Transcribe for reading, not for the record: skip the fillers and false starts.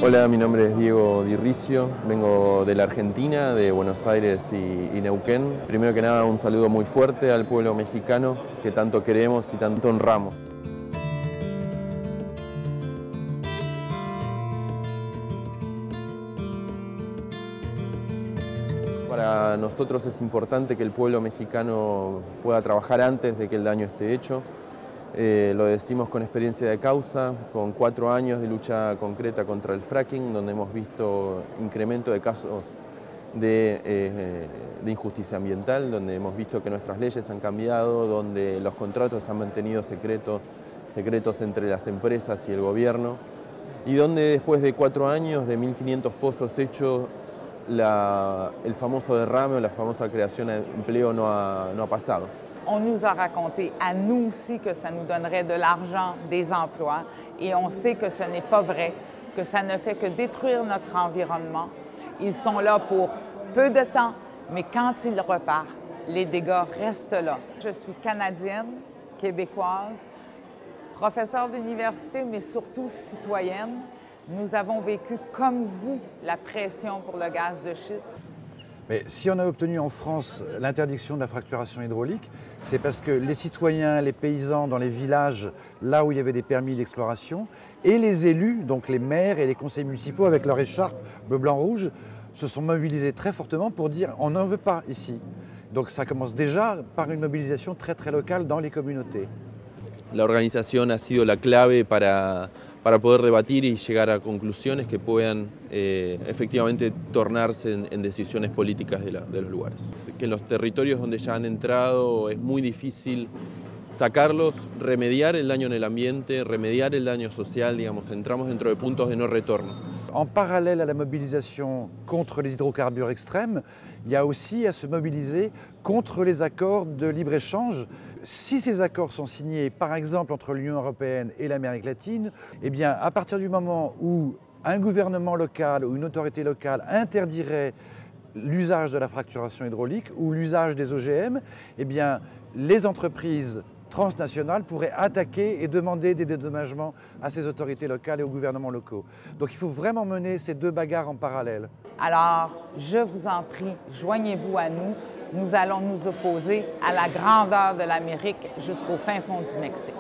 Hola, mi nombre es Diego Di Ricio, vengo de la Argentina, de Buenos Aires y Neuquén. Primero que nada, un saludo muy fuerte al pueblo mexicano que tanto queremos y tanto honramos. Para nosotros es importante que el pueblo mexicano pueda trabajar antes de que el daño esté hecho. Lo decimos con experiencia de causa, con 4 años de lucha concreta contra el fracking, donde hemos visto incremento de casos de injusticia ambiental, donde hemos visto que nuestras leyes han cambiado, donde los contratos se han mantenido secretos entre las empresas y el gobierno, y donde después de 4 años, de 1.500 pozos hechos, el famoso derrame o la famosa creación de empleo no ha pasado. On nous a raconté à nous aussi que ça nous donnerait de l'argent, des emplois, et on sait que ce n'est pas vrai, que ça ne fait que détruire notre environnement. Ils sont là pour peu de temps, mais quand ils repartent, les dégâts restent là. Je suis canadienne, québécoise, professeure d'université, mais surtout citoyenne. Nous avons vécu, comme vous, la pression pour le gaz de schiste. Mais si on a obtenu en France l'interdiction de la fracturation hydraulique, c'est parce que les citoyens, les paysans dans les villages, là où il y avait des permis d'exploration, et les élus, donc les maires et les conseils municipaux avec leur écharpe bleu, blanc, rouge, se sont mobilisés très fortement pour dire on n'en veut pas ici. Donc ça commence déjà par une mobilisation très très locale dans les communautés. La organización ha sido la clave para poder debatir y llegar a conclusiones que puedan efectivamente tornarse en decisiones políticas de los lugares. Que en los territorios donde ya han entrado es muy difícil sacarlos, remediar el daño en el ambiente, remediar el daño social, digamos, entramos dentro de puntos de no retorno. En parallèle à la mobilisation contre les hydrocarbures extrêmes, il y a aussi à se mobiliser contre les accords de libre-échange. Si ces accords sont signés, par exemple, entre l'Union européenne et l'Amérique latine, eh bien, à partir du moment où un gouvernement local ou une autorité locale interdirait l'usage de la fracturation hydraulique ou l'usage des OGM, eh bien, les entreprises transnationales pourraient attaquer et demander des dédommagements à ces autorités locales et aux gouvernements locaux. Donc il faut vraiment mener ces deux bagarres en parallèle. Alors, je vous en prie, joignez-vous à nous. Nous allons nous opposer à la grandeur de l'Amérique jusqu'au fin fond du Mexique.